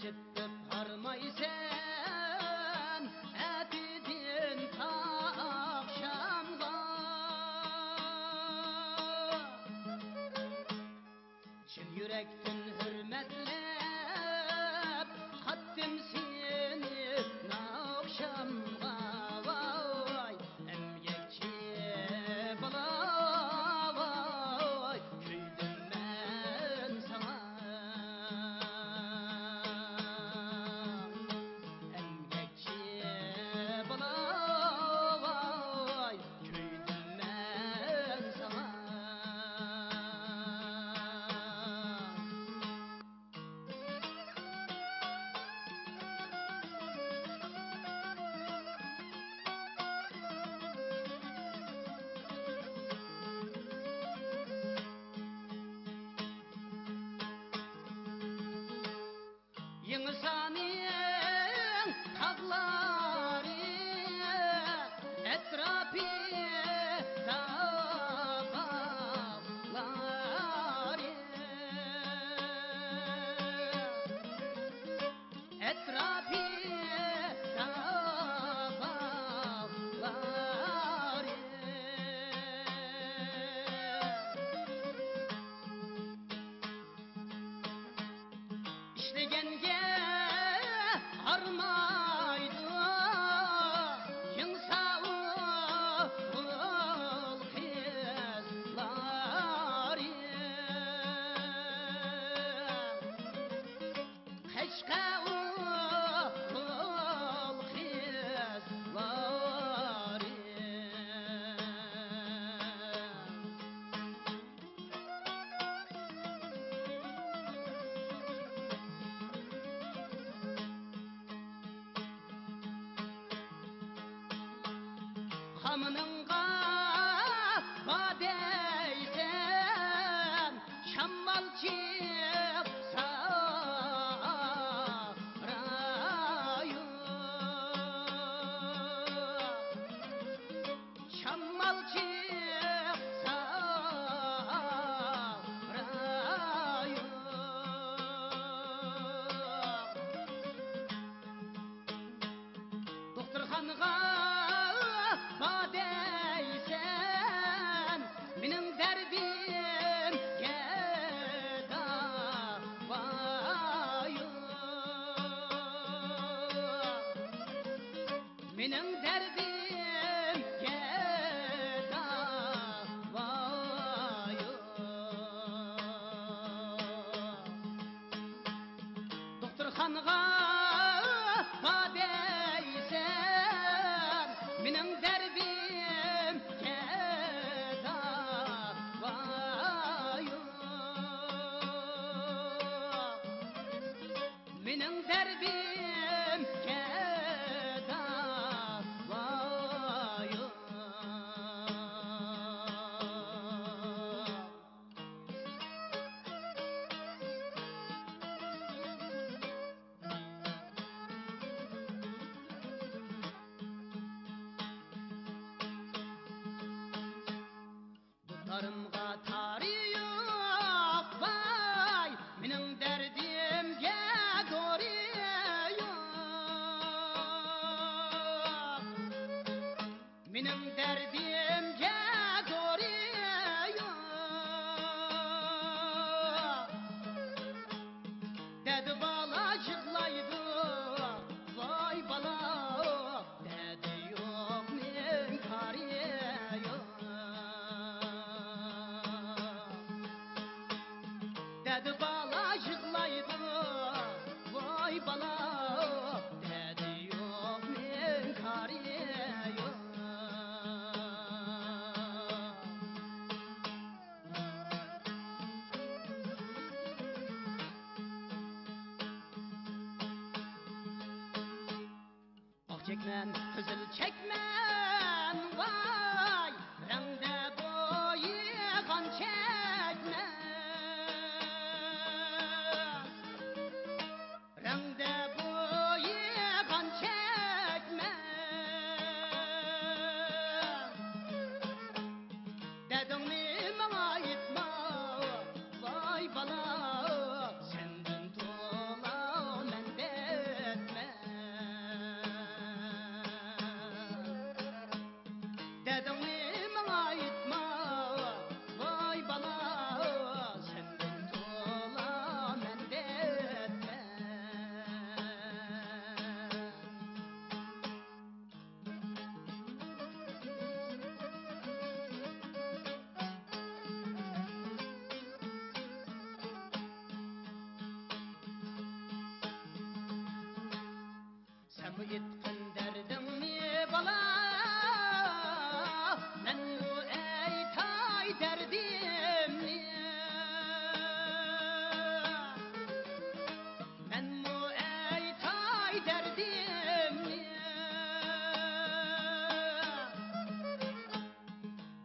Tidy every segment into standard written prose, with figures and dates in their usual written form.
çıktı parmaysan etidin ta akşamda. Çin yürektin hürmetlep kattim seni akşamda. Vay emgekçi bala vay küydüm ben sana. Emgekçi bala vay küydüm ben sana. Yıngısanın tağları etrafı dağları, etrafı dağları. İşlegenge armaydı yınsağıl kızları, heşkağıl kızları. Hamınınğa badeysen şammalçı sarayı, şammalçı sarayı. Doktorxanaga badeysen benim derdim gedavayı, benim derdim gedavayı. Doktorxanaga badeysen benim derdim gedavayı, benim derdim gedavayı. Dudlarımga tarıyor vay benim derdimge doğruyor, benim derdimge doğruyor. Dedi bala yıklaydı vay bala, dedi yok men kariyor. Dedi bala yıklaydı vay bala, dedi yok men kariyor. Ak çekmen, kızıl çekmen vay, rende boyaygan çekmen, rende boyaygan çekmen. Dedin bana aytma vay bala, senden tola mende Dep etkin derdinni bala men bu aytay derdimni men bu aytay derdimni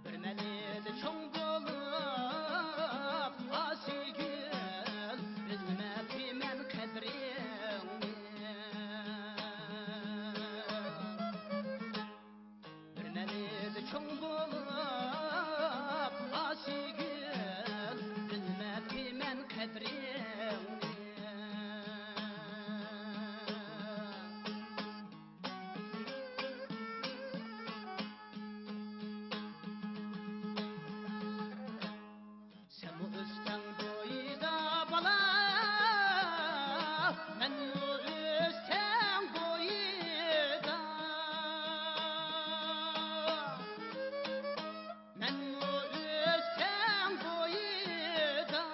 bir melede çoğ bolup asigül bilmedi men kadrini bir melede çoğ bolup asigül bilmedi men kadrini sen bu üstten boyda bala men bu üstten boyda men bu üstten boyda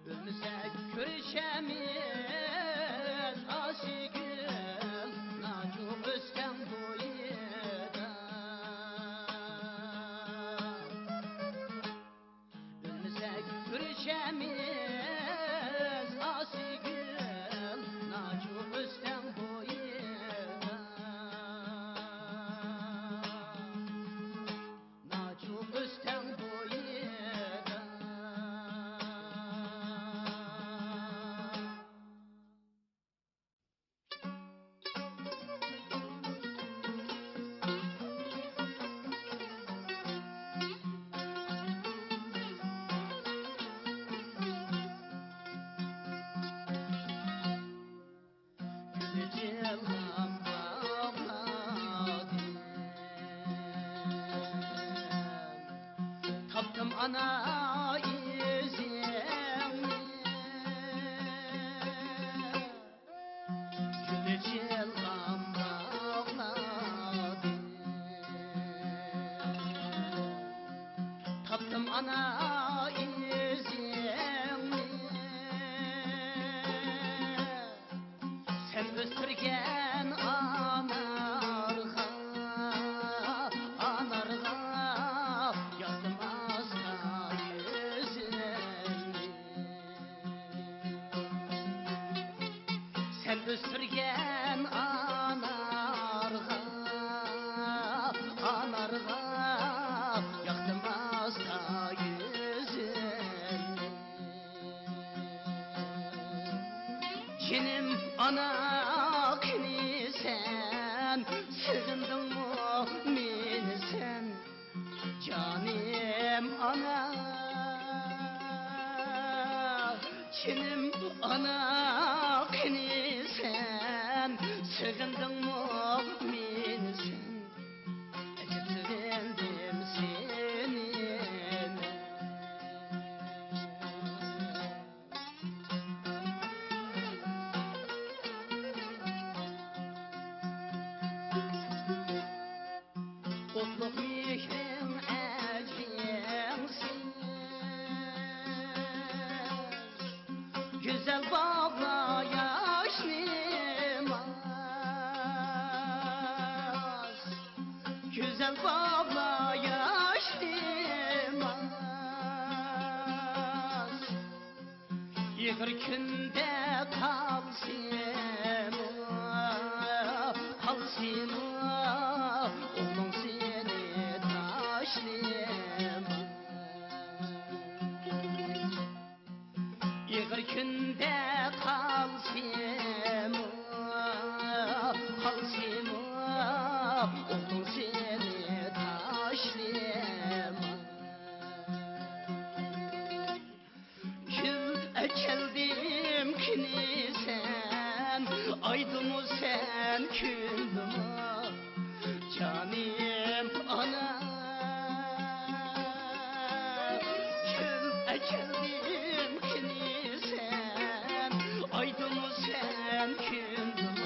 ölmesek görüşemiz aşıkım nacu üstten boyda ölmesek görüşemiz aşıkım nacu üstten boyda nacu üstten boyda Yücelham bağladım taptım ana izini Yücelham bağladım taptım ana izini sen östürgen anarga yazdım asla yüzüne sen östürgen anarga yaktım asla yüzüne Cinim ana kini sen sığındın mı meni sen canim ana Cinim ana kini sen sığındın mı meni sen acıtırdım seni Otluk mihrin ecrinsin Güzel bağla yaşlimaz Güzel bağla yaşlimaz Yıkır günde kalsın oğlum seni taşlayayım Yıkır günde kalsın oğlum seni taşlayayım Yıl ekeldim kini sen Aydım sen kündüm canim ana Yıl ekeldim kini sen Aydım sen kündüm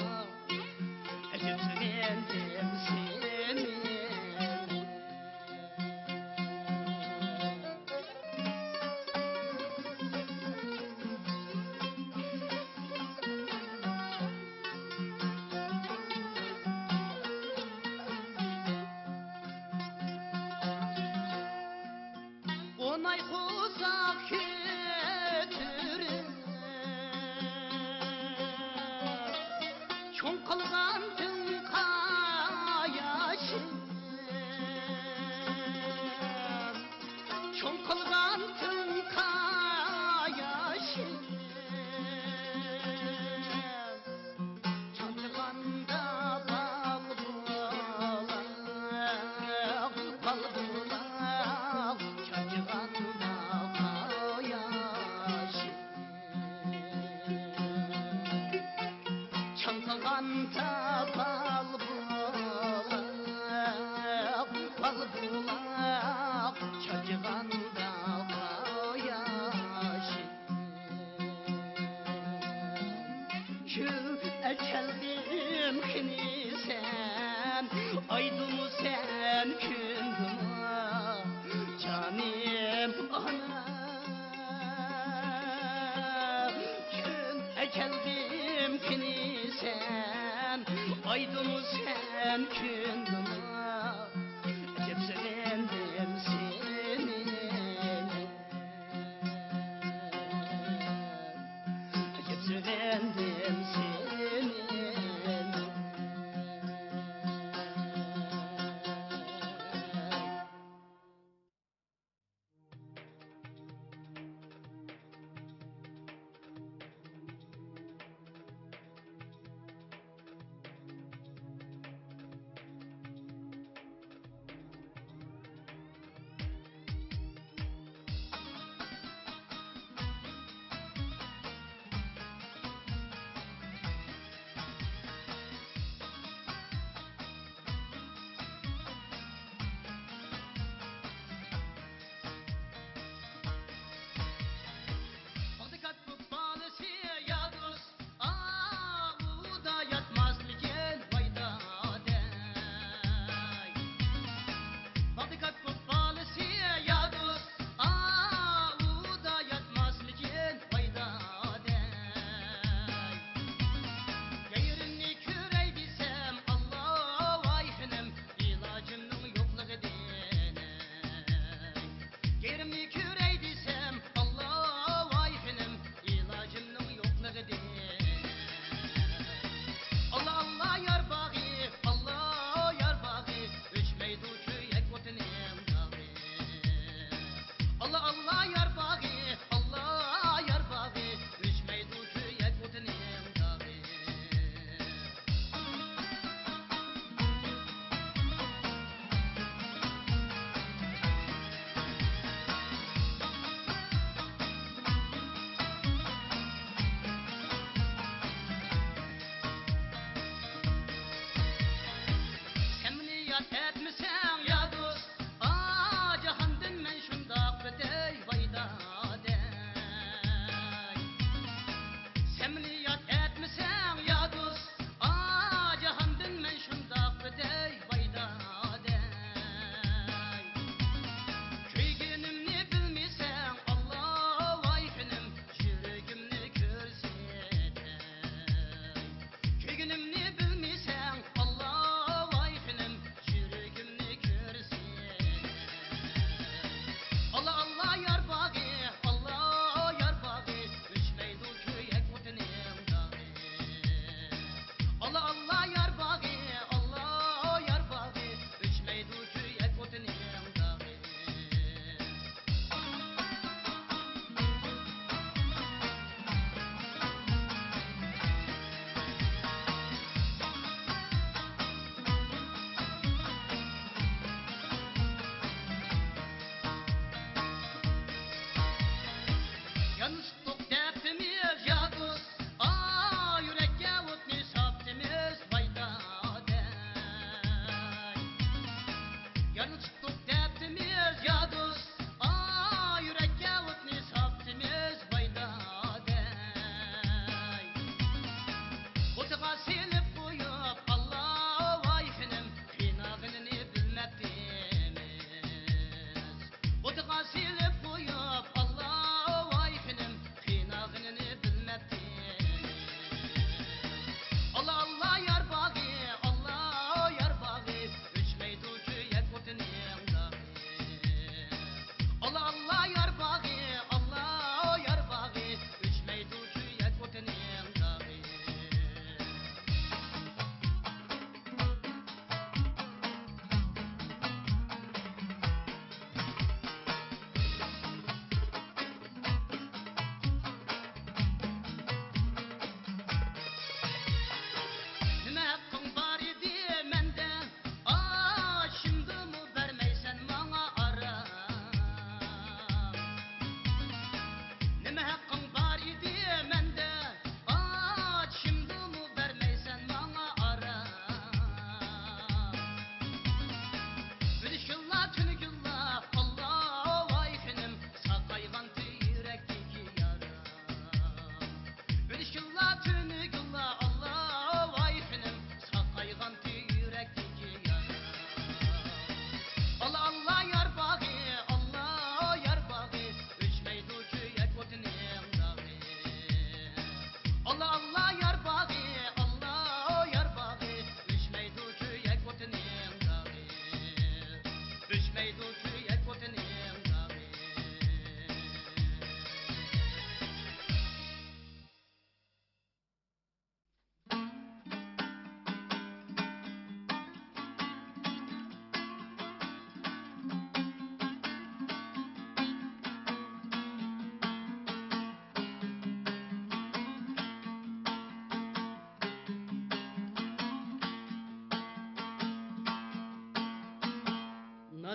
acıtırdım seni çoң qılğan yaşım çoң qılğan yaşım çançıqanda balbulaq çançıqanda yaşım çançıqanda balbulaq çançıqanda yaşım şu ekeldim kini sen aydumu sen kündüma canım ana gün ekeldim kini sen aydumu sen kündüma cepselendim seni cepselendim seni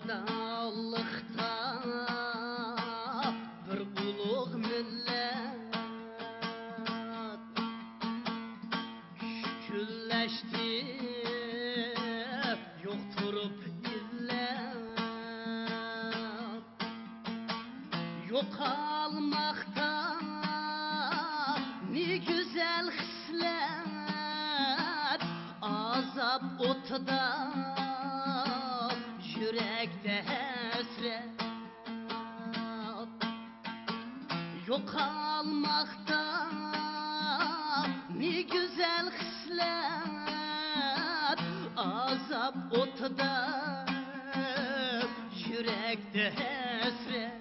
Nadallıkta bir ulug' millet Küçülleşti yok turup illet Yok almakta ne güzel hislet Azap otuda yürekte hasret Yok almakta ne güzel hislet Azap otuda yürekte hasret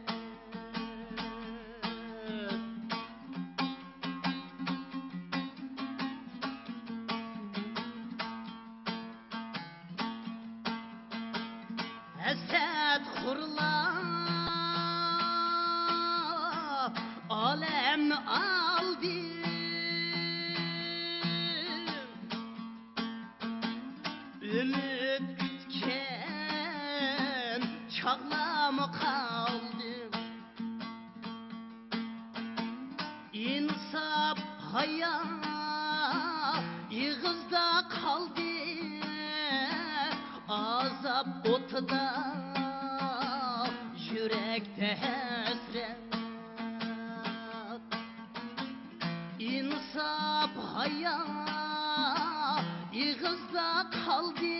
Esed hurlar alem aldı Ümit kütken çağlamı kaldı İnsaf hayat yığızda kaldı Azap otuda yürekte hasret İnsaf hayat yığızda kaldı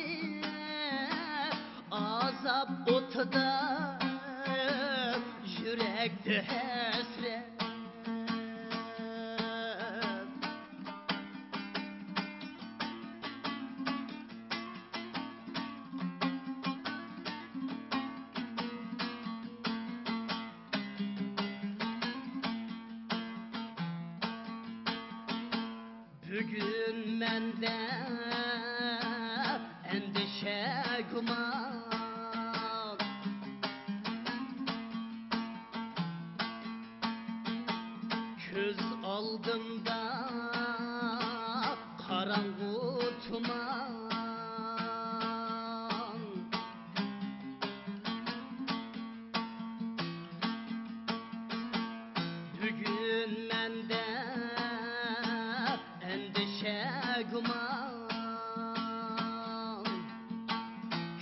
Azap otuda yürekte hasret Bugün mende endişe guman Köz aldımda karanlık tuman Bugün mende endişe guman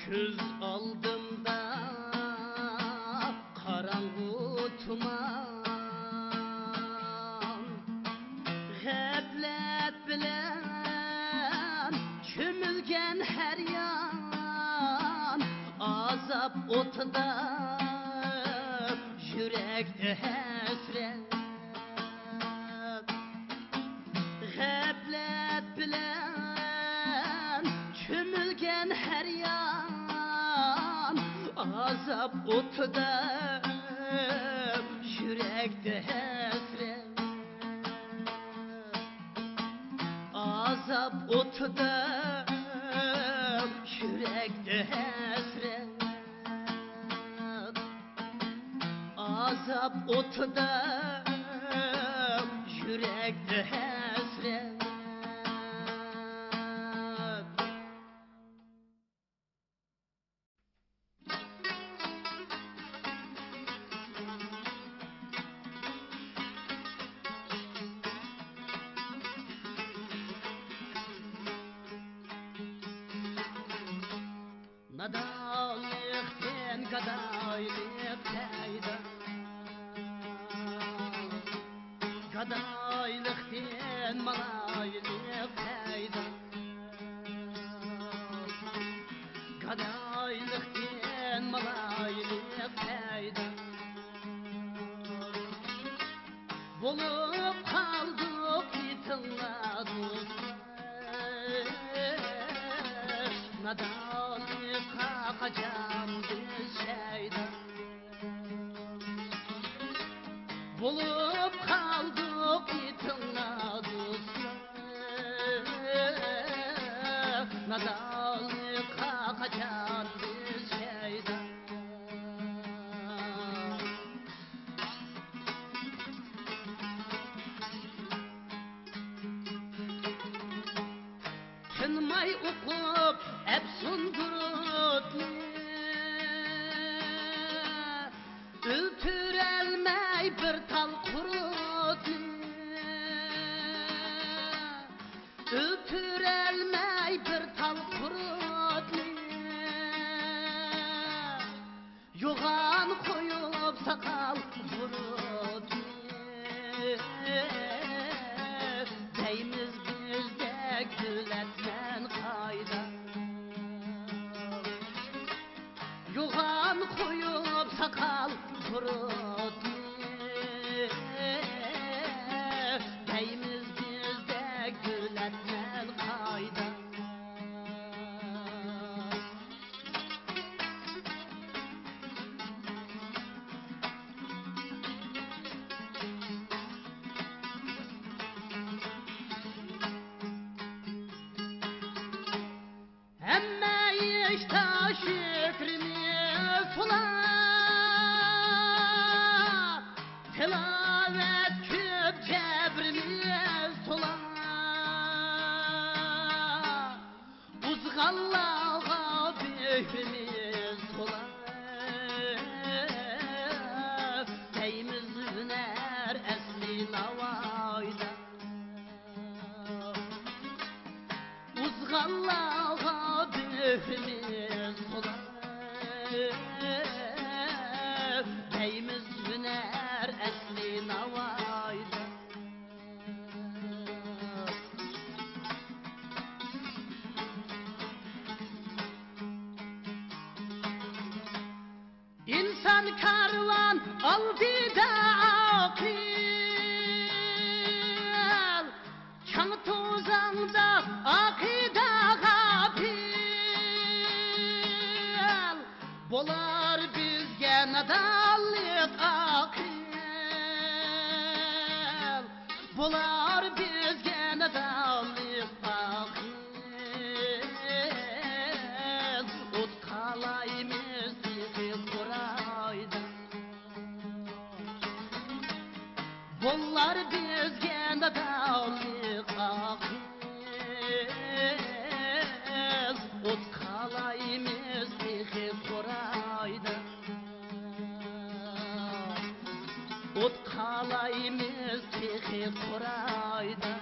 Köz aldımda karanlık tuman Gaflet bilen çömülgen her yan Azap otuda yürekte hasret Gaflet bilen çömülgen her yan Azap otuda yürekte hasret Azap otuda yürekte hasret Azap otuda yürekte hasret Nadalıkten gadaylık payda Gadaylıkten malaylık payda Gadaylıkten malaylık payda Bulup kaldık yitinladık Nadalıkka kaçan biz şeyda Bulup kaldık yitinladık Nadalıkka kaçan biz şeyda Tınmay okup hep sundurutlu Ültürelmey bir tal kurutni Ültürelmey bir tal kurutni Yoğan koyup sakal vurutni Deymiz bizde gülletmen kayda Yoğan koyup sakal vurutni Deymiz bizde gülletmen kayda Emme işte şükrimiz tular Tilavet küp cebrimiz tular Uzgallağa büyümüz tular Deyimiz hüner esli navayda Uzgallağa büyümüz tular Deyimiz hüner esli navayda İnsan karvan aldı da akıl Çan tozanda akıda kapil Bolar bizge nadallık akıl Bolar bizge nadallık akıl Ot kalayımız bizi kurayda Bolar bizge nadallık akıl Ot kalayımız bizi kurayda Ot kalayımız bizi kurayda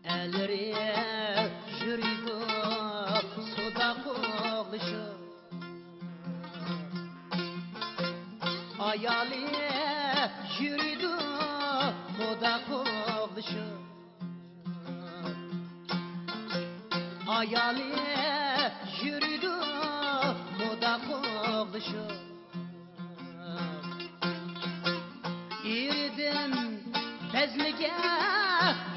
Elleri yürüdü suda koğuşu Ayali yürüdü suda koğuşu Ayali yürüdü suda koğuşu İrdim bezmige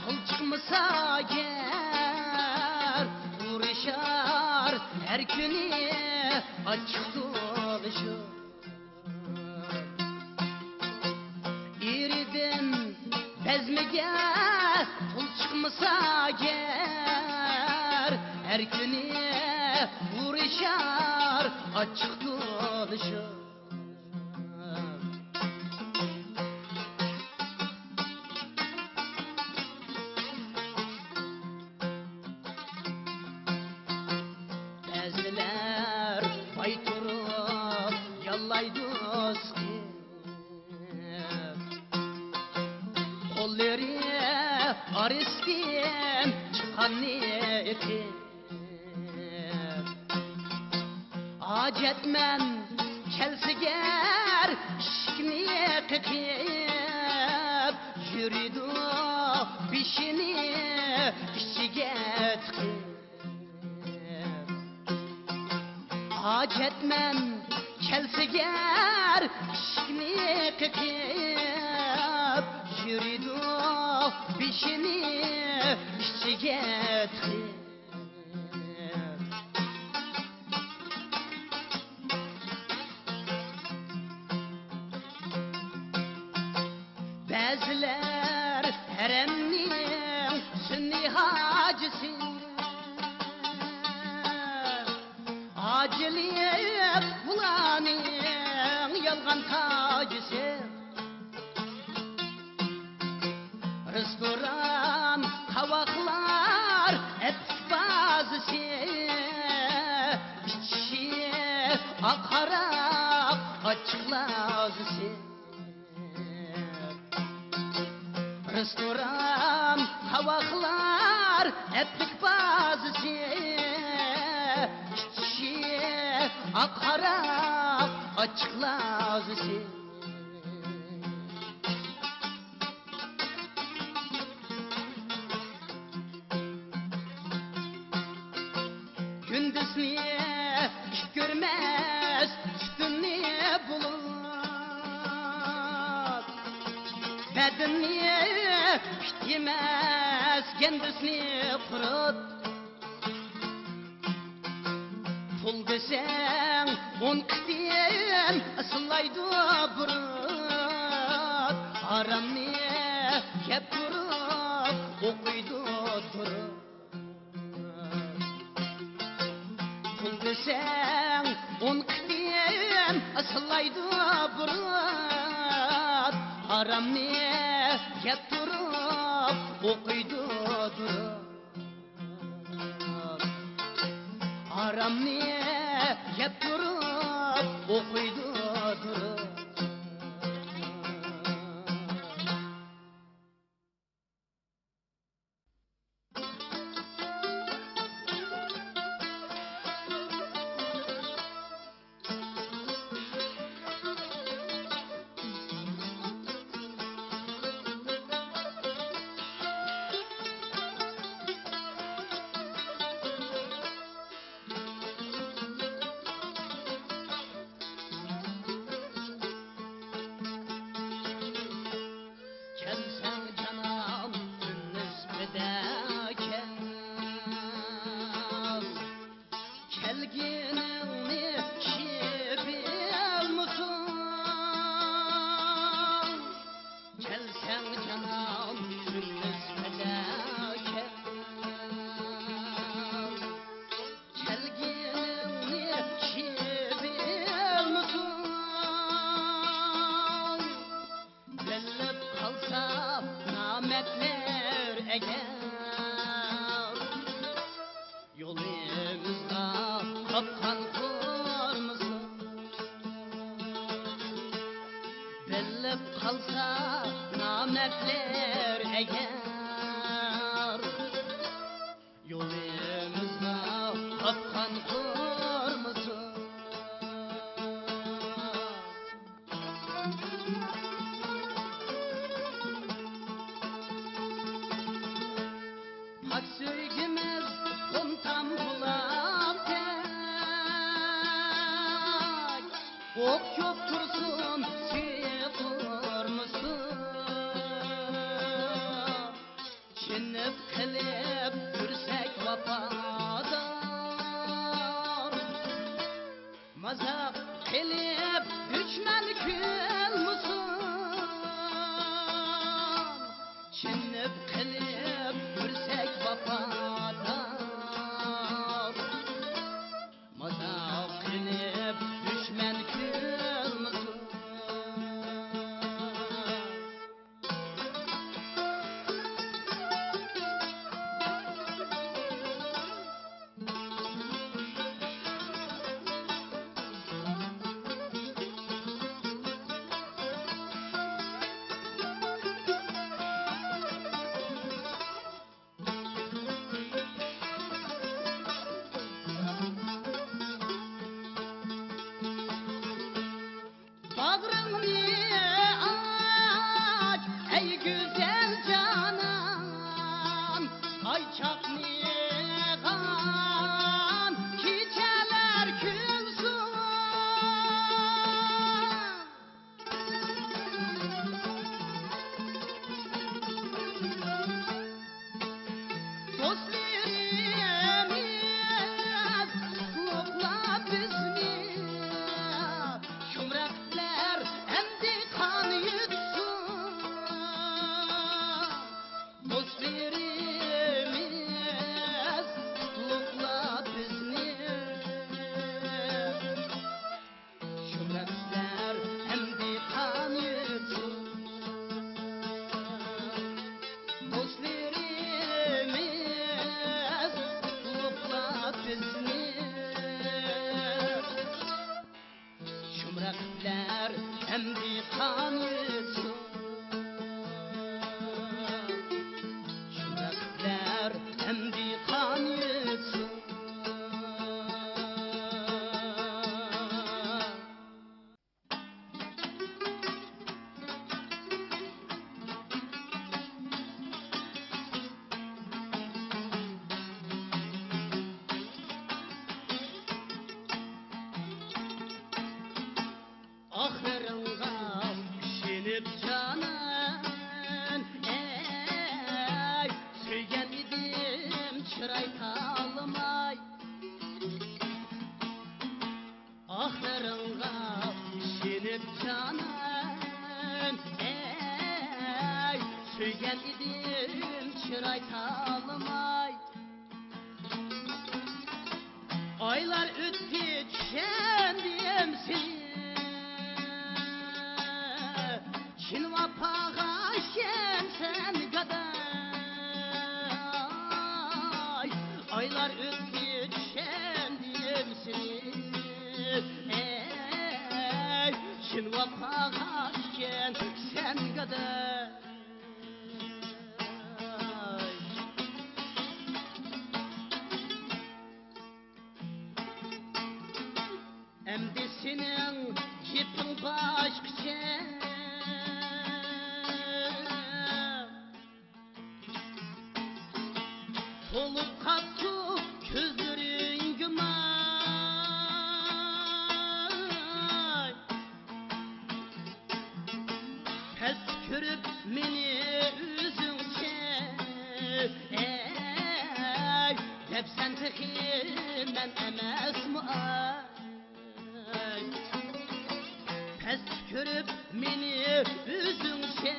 pul çıkmasa yer Uğraşar her günü açık dolaşır İrdim bezmige pul çıkmasa yer Her günü uğraşar açık dolaşır Bezliler bayturup yallaydı skip Kolları ariskim çıkan niyetim Acetmen kelsiger işkini kıkıp Yürüdü bişini işçige tıkıp Acetmen kelsiger işkini kıkıp Yürüdü bişini işçige tıkıp Bezler haremnin sünni hacısı Aciliyet bulanın yalgan tacısı Restoran, kavaklar, et bazısı İçi akarak açıklazısı Restoran, kavaklar, etlik bazısı İçi akarak açıklazısı Gündüz niye iş görmez, üstün niye bulut Bedin niye bitmez, gündüz niye kurut Pul desen on kıdem ısılaydı burut Aram niye kep durup okuydu durup Sen on kıdem asılaydı burat Aram ne yap durup okuydu durup Aram ne yap durup okuydu durup Kelsen canım gündüz bedeken Kelginini şibil musun? Kelsen canım gündüz bedeken Kelginini şibil musun? Bellep kalsa nametler eğer Yolumuzda kapkan kurmuşsun Bellep kalsa nametler eğer Yolumuzda kapkan kurmuşsun Hak söygümüz kontam bulam tek Ok çok tursun süyür musun Çinip kılıp gürsek vafadan Mazak kılıp düşman kül musun Çinip kılıp gürsek vafadan Mazak kılıp düşman kül musun ahırınğa işinip canın ey söygen idim çırayta almay ahırınğa işinip canın ey söygen idim çırayta almay aylar öttü kendim seni Çin vapağa sen gaday aylar öttü kendim seni ey Çin vapağa sen gaday Emdi senin gipin başkıça Tolup kattı közlerin gümay Pes körüp meni üzünçe Ey Depsen tıkı men emez mi ay Pes körüp meni üzünçe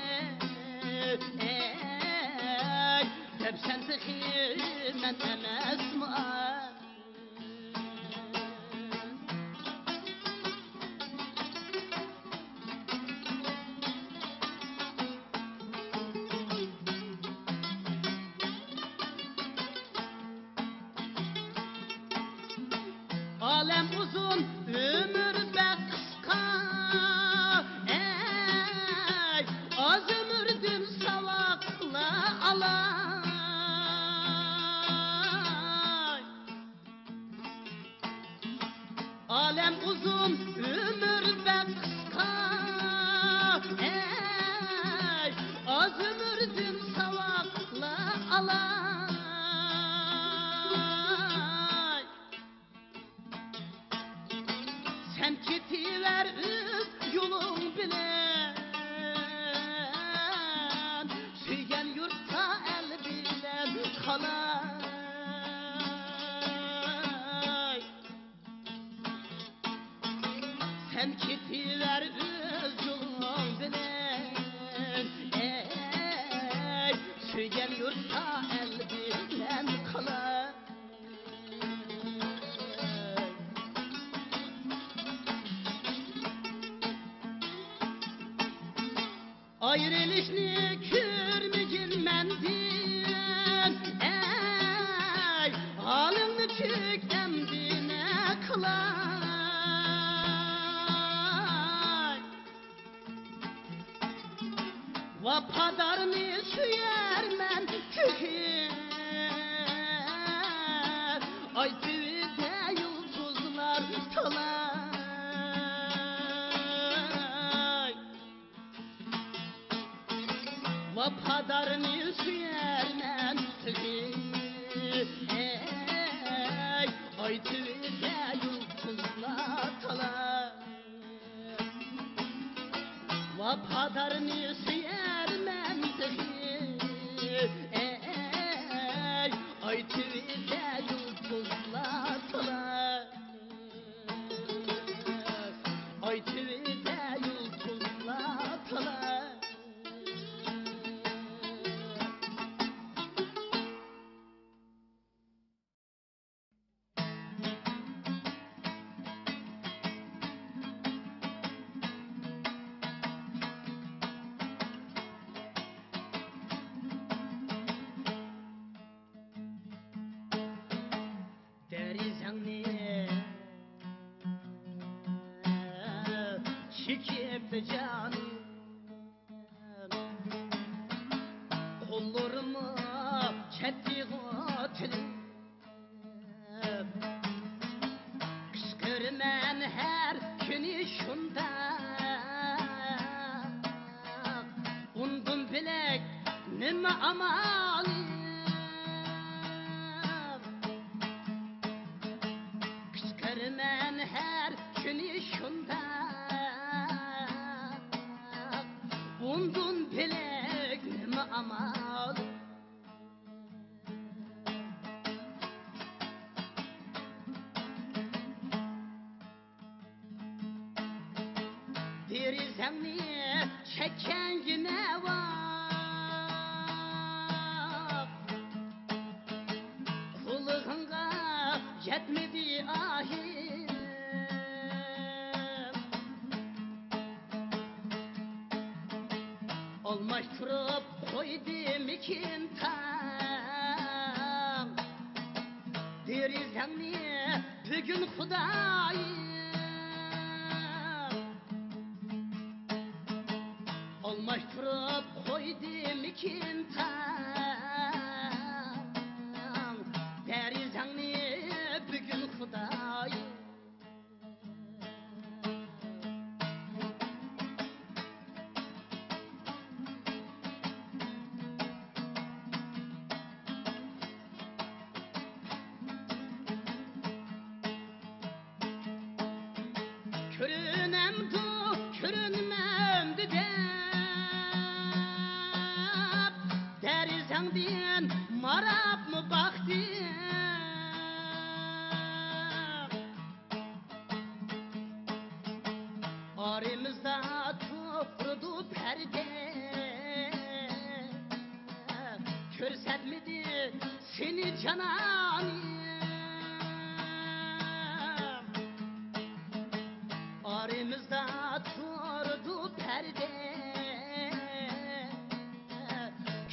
ey Depsen tıkı men emez mi ay Alem uzun, ömür be kıska ey Az ömürdüm savakla alay Alem uzun, ömür be kıska ey Az ömürdüm savakla alay Sen ketiver öz yolun bilen Söygen yurtta el bilen kalay Sen ketiver öz yolun bilen ey Söygen yurtta el bilen kalay Ayrılışını körmücün mendin ey Halını çöktemdine kılay Vapadarını süyer tühür Ay tüvde yıldızlar talay Vapadarını süyer tühür ey Ay tüvde yıldızlar talay Vapadarını süyer tühür ey Ay tüvde yıldızlar talay Ay tüvde yıldızlar talay Derizanni çekip canım Kollarımı çetti gatilim Kışkırmen her günü şunda Undum bilek nime amalim Kışkırmen her günü şunda derizemni çeken yine var. Kulluğunga yetmedi ahim. Olmaştırıp koydum ikin tam. Derizemni bugün Hudayım. Olmaştırıp koydum ikin tam. Derizemni bugün Hudayım. Körünemdu, körünmemdi dep derizengden marap mı baktı? Aramızda durdu perde, körsetmedi seni cananım. Aramızda durdu perde,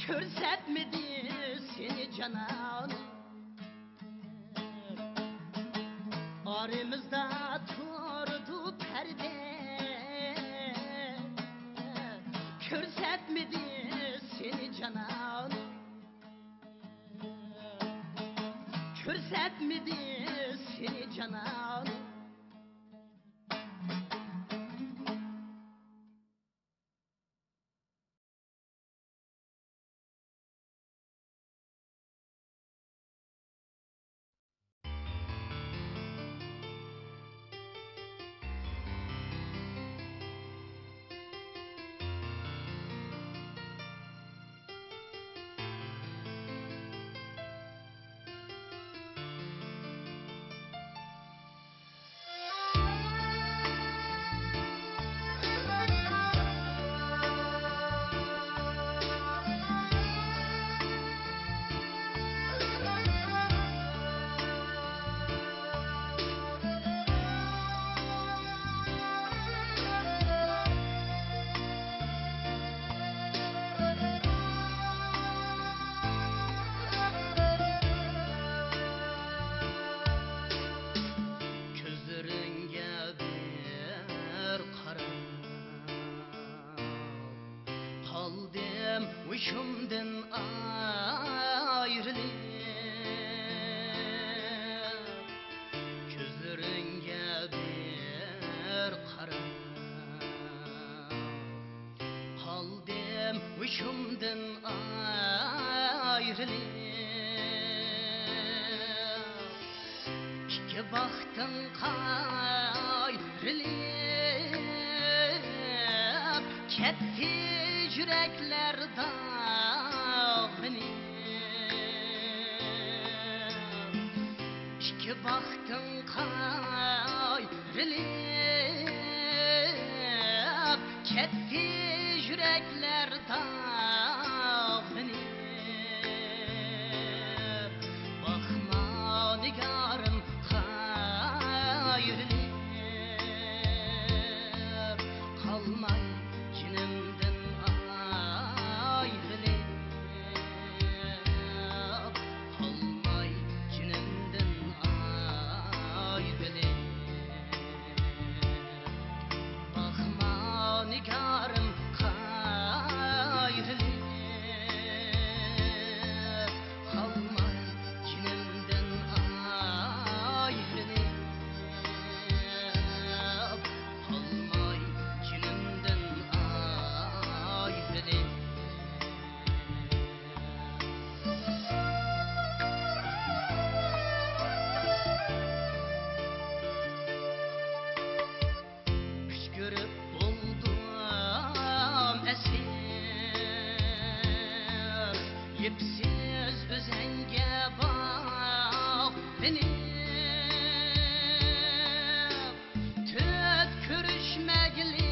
körsetmedi seni cananım. Aramızda durdu perde, körsetmedi seni cananım. Körsetmedi seni cananım. Uşumdan ayrılıp gözlerine bir karab kaldım uşumdan ayrılıp iki baktın kayrılıp ketti yürekler dağınıp iki baktın kayrılıp ketti yürekler dağınıp bakma nigarım kayrılıp kalmay cinimden kalmay cinimden ayrılıp bakma nigarım kayrılıp kalmay cinimden ayrılıp kalmay cinimden ayrılıp görüp buldum esir yipsiz özenge bak beni tüt körüşmegli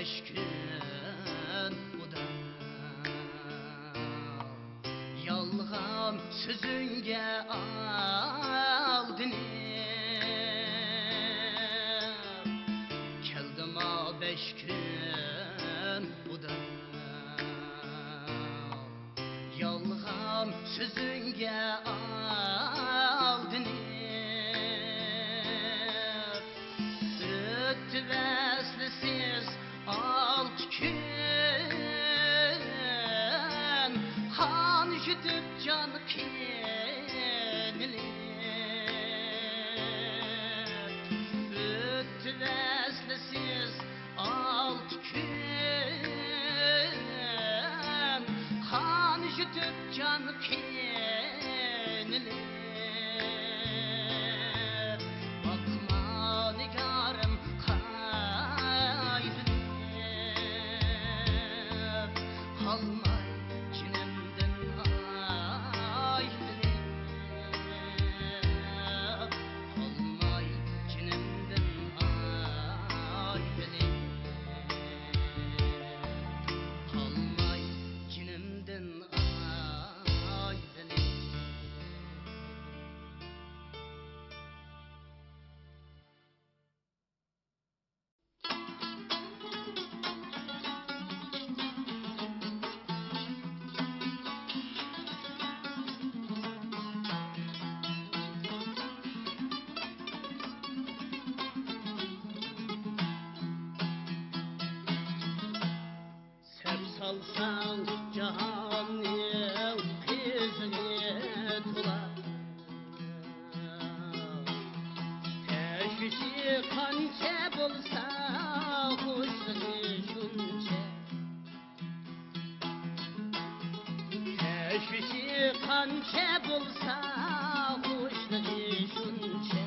beş gün uda yalğan sözünge aldın keldim a beş gün uda yalğan sözünge aldın öttü veslisiz 6 gün han jütüp can kenilir öttü veslisiz 6 gün han jütüp can kenilir nigarım kaybeder halmay cinimden ayrılır halmay cinimden ayrılır halmay cinimden ayrılır. Salsan cahanın kızını tular teşvişi kançe bulsa hoşluğu şunçe teşvişi kançe bulsa hoşluğu şunçe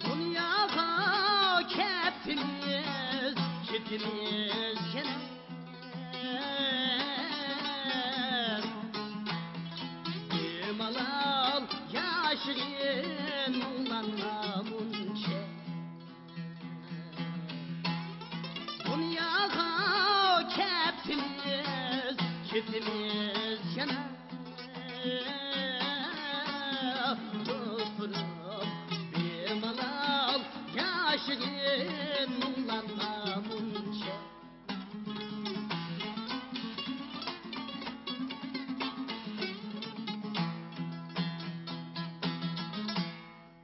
dünyaya keptiniz Hepimiz yener Yemalal yaşırın ulanma munçe Dünyaya keptiniz Hepimiz yener Dostlarım yemalal yaşırın ulanma munçe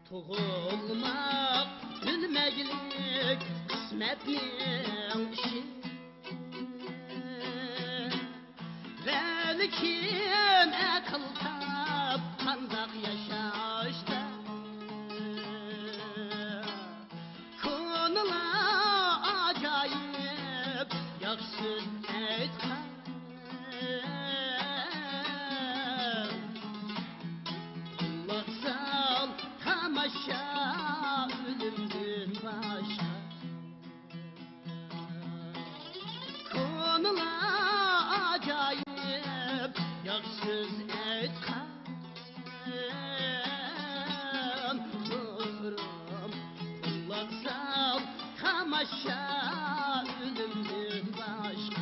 Tuğulmak bilmeklik kısmetnin işi Velikin akıl tapkandak yaşaşta Konular acayip yaksız etken Kulaksan tamaşa ölümdün başka Konular acayip yaksız etken Dostlarım kulaksan tamaşa ölümdün başka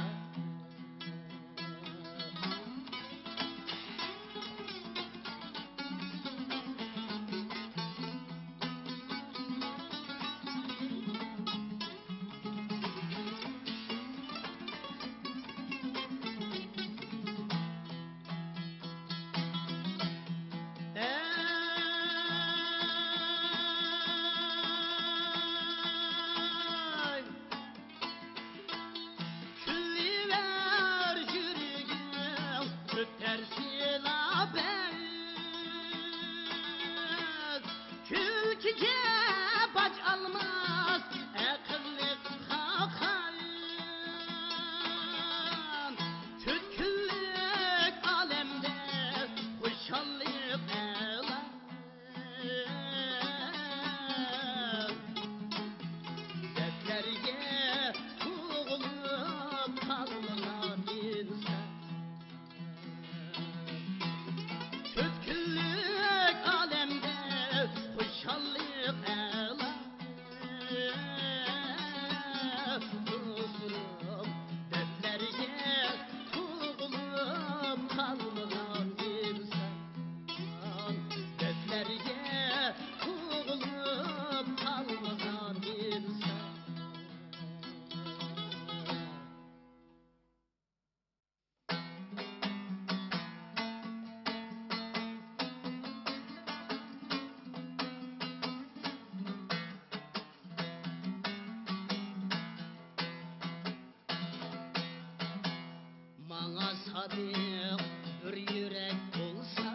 sadiq bir yürek bolsa,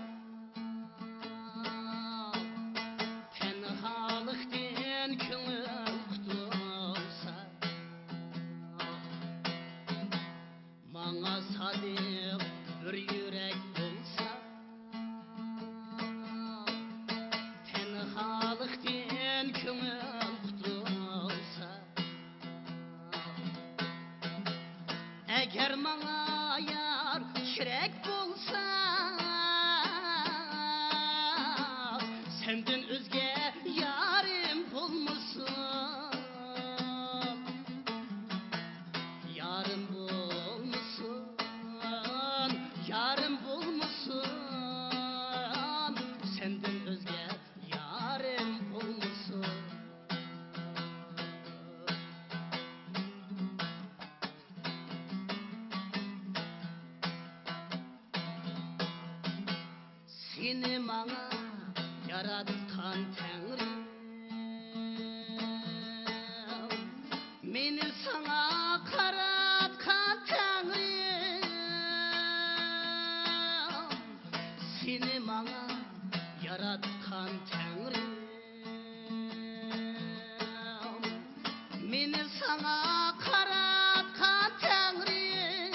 tenhalıktan köngül kutulsa, maňa sadiq bir yürek bolsa, tenhalıktan köngül kutulsa, eger maňa yar kirek bolsa, senden özge yarim bolmasın, yarım bolmasın, yarım bolmasın, senden özge yarim bolmasın. Seni maňa yaratkan Tengrim, meni sana karatkan Tengrim, seni maňa yaratkan Tengrim, meni sana karatkan Tengrim,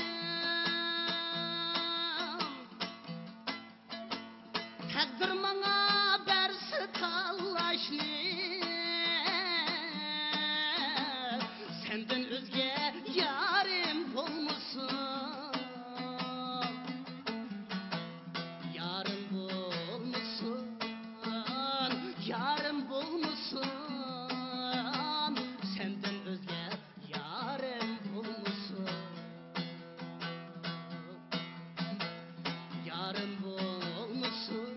takdir maňa bersi talaşlı, senden özge yarim bolmasın, yarım bolmasın, yarım bolmasın, senden özge yarim bolmasın, yarım bolmasın,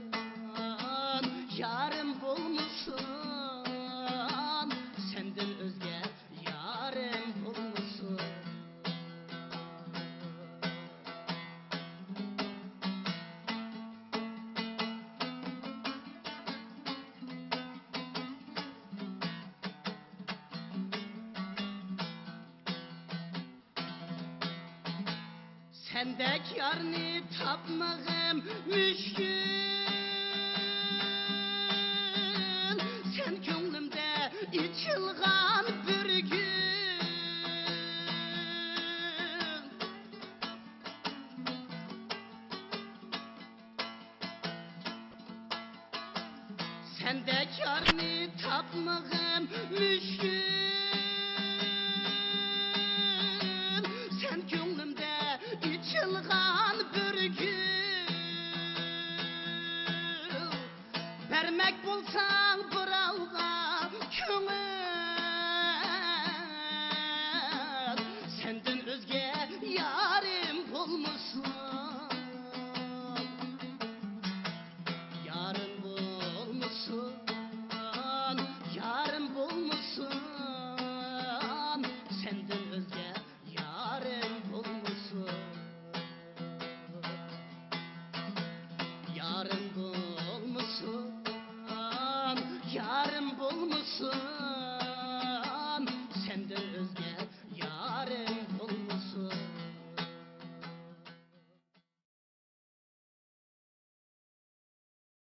yarım bolmasın, senden özge yarim bolmasın. Sendek yarni tapmağım müşkül, sen könglimde içilgan bir gün. Sendek yarni tapmağım müşkül, sen könglimde içilgan bir gün. Vermek bolsaň birawga köngül,